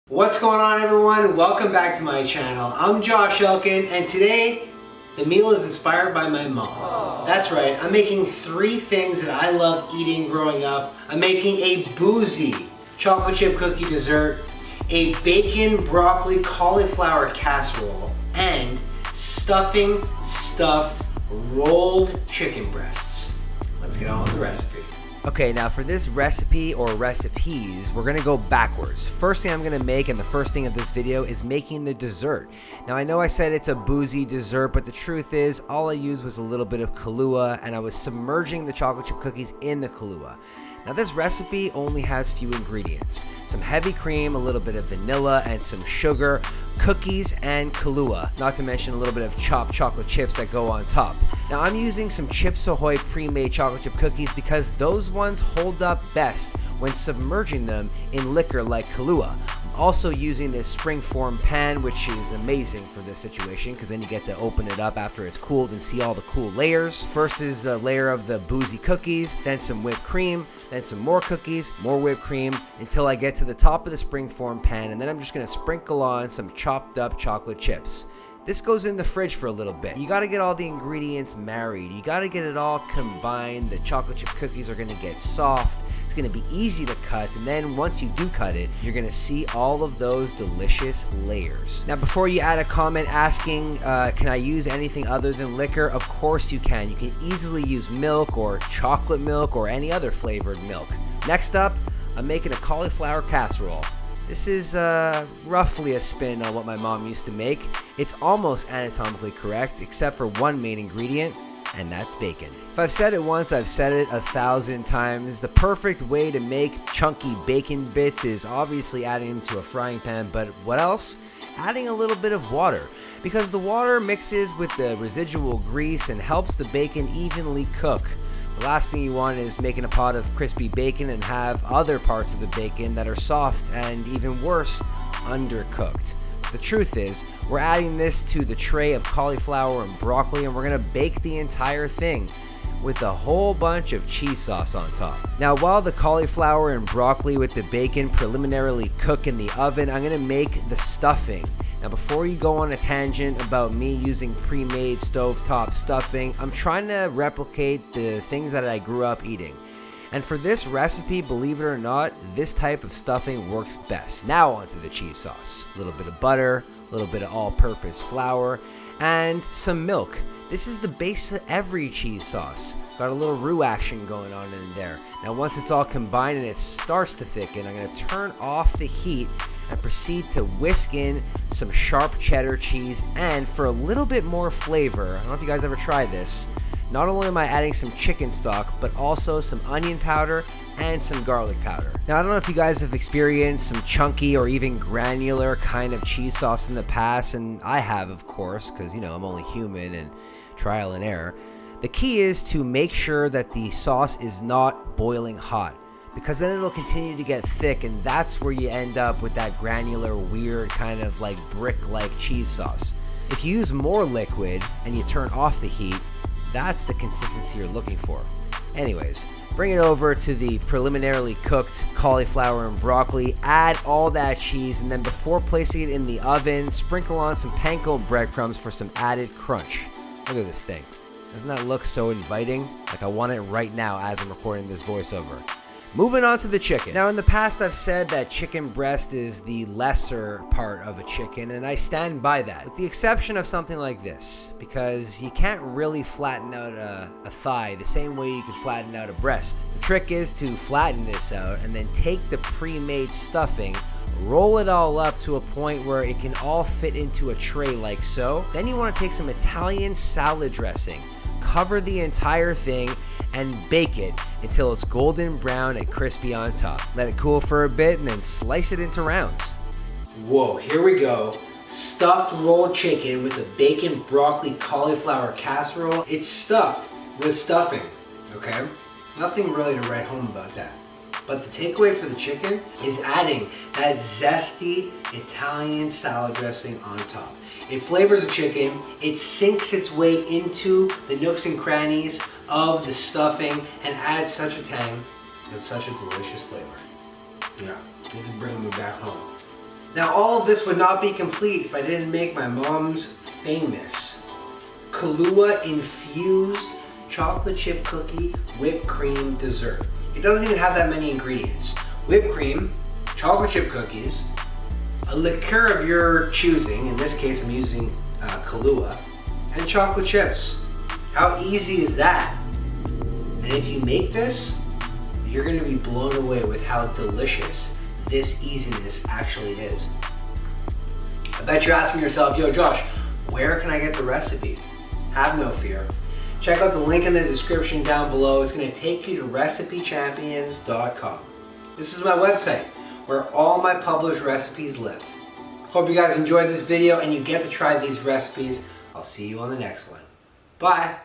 What's going on, everyone? Welcome back to my channel. I'm Josh Elkin, and today the meal is inspired by my mom. Aww. That's right, I'm making 3 things that I loved eating growing up. I'm making a Boozy chocolate chip cookie dessert, a bacon broccoli cauliflower casserole, and stuffing stuffed rolled chicken breasts. Let's get on with the recipe. Okay, now for this recipe or recipes, we're gonna go backwards. First thing I'm gonna make, and the first thing of this video, is making the dessert. Now I know I said it's a Boozy dessert, but the truth is all I used was a little bit of Kahlua, and I was submerging the chocolate chip cookies in the Kahlua. Now this recipe only has few ingredients. Some heavy cream, a little bit of vanilla, and some sugar, cookies, and Kahlua. Not to mention a little bit of chopped chocolate chips that go on top. Now I'm using some Chips Ahoy pre-made chocolate chip cookies because those ones hold up best when submerging them in liquor like Kahlua. I'm also using this springform pan, which is amazing for this situation because then you get to open it up after it's cooled and see all the cool layers. First is a layer of the Boozy cookies, then some whipped cream, then some more cookies, more whipped cream, until I get to the top of the springform pan, and then I'm just gonna sprinkle on some chopped up chocolate chips. This goes in the fridge for a little bit. You gotta get all the ingredients married. You gotta get it all combined. The chocolate chip cookies are gonna get soft. It's gonna be easy to cut, and then once you do cut it, you're gonna see all of those delicious layers. Now before you add a comment asking, can I use anything other than liquor? Of course you can. You can easily use milk or chocolate milk or any other flavored milk. Next up, I'm making a cauliflower casserole. This is roughly a spin on what my mom used to make. It's almost anatomically correct, except for one main ingredient, and that's bacon. If I've said it once, I've said it 1,000 times. The perfect way to make chunky bacon bits is obviously adding them to a frying pan, but what else? Adding a little bit of water, because the water mixes with the residual grease and helps the bacon evenly cook. The last thing you want is making a pot of crispy bacon and have other parts of the bacon that are soft and, even worse, undercooked. The truth is, we're adding this to the tray of cauliflower and broccoli, and we're gonna bake the entire thing with a whole bunch of cheese sauce on top. Now while the cauliflower and broccoli with the bacon preliminarily cook in the oven, I'm gonna make the stuffing. Now before you go on a tangent about me using pre-made stovetop stuffing, I'm trying to replicate the things that I grew up eating. And for this recipe, believe it or not, this type of stuffing works best. Now onto the cheese sauce. A little bit of butter, a little bit of all-purpose flour, and some milk. This is the base of every cheese sauce. Got a little roux action going on in there. Now once it's all combined and it starts to thicken, I'm gonna turn off the heat and proceed to whisk in some sharp cheddar cheese, and for a little bit more flavor, I don't know if you guys ever tried this, not only am I adding some chicken stock, but also some onion powder and some garlic powder. Now I don't know if you guys have experienced some chunky or even granular kind of cheese sauce in the past, and I have, of course, because you know I'm only human and trial and error. The key is to make sure that the sauce is not boiling hot, because then it'll continue to get thick, and that's where you end up with that granular, weird kind of like brick-like cheese sauce. If you use more liquid and you turn off the heat, that's the consistency you're looking for. Anyways, bring it over to the preliminarily cooked cauliflower and broccoli, add all that cheese, and then before placing it in the oven, sprinkle on some panko breadcrumbs for some added crunch. Look at this thing. Doesn't that look so inviting? Like I want it right now as I'm recording this voiceover. Moving on to the chicken. Now in the past I've said that chicken breast is the lesser part of a chicken, and I stand by that, with the exception of something like this, because you can't really flatten out a thigh the same way you can flatten out a breast. The trick is to flatten this out and then take the pre-made stuffing, roll it all up to a point where it can all fit into a tray like so. Then you want to take some Italian salad dressing, cover the entire thing, and bake it until it's golden brown and crispy on top. Let it cool for a bit and then slice it into rounds. Whoa, here we go. Stuffed rolled chicken with a bacon broccoli cauliflower casserole. It's stuffed with stuffing, okay? Nothing really to write home about that. But the takeaway for the chicken is adding that zesty Italian salad dressing on top. It flavors the chicken, it sinks its way into the nooks and crannies of the stuffing and adds such a tang and such a delicious flavor. Yeah, this is bringing me back home. Now all of this would not be complete if I didn't make my mom's famous Kahlua infused chocolate chip cookie whipped cream dessert. It doesn't even have that many ingredients. Whipped cream, chocolate chip cookies, a liqueur of your choosing, in this case I'm using Kahlua, and chocolate chips. How easy is that? And if you make this, you're gonna be blown away with how delicious this easiness actually is. I bet you're asking yourself, yo Josh, where can I get the recipe? Have no fear. Check out the link in the description down below. It's gonna take you to recipechampions.com. This is my website where all my published recipes live. Hope you guys enjoyed this video and you get to try these recipes. I'll see you on the next one. Bye.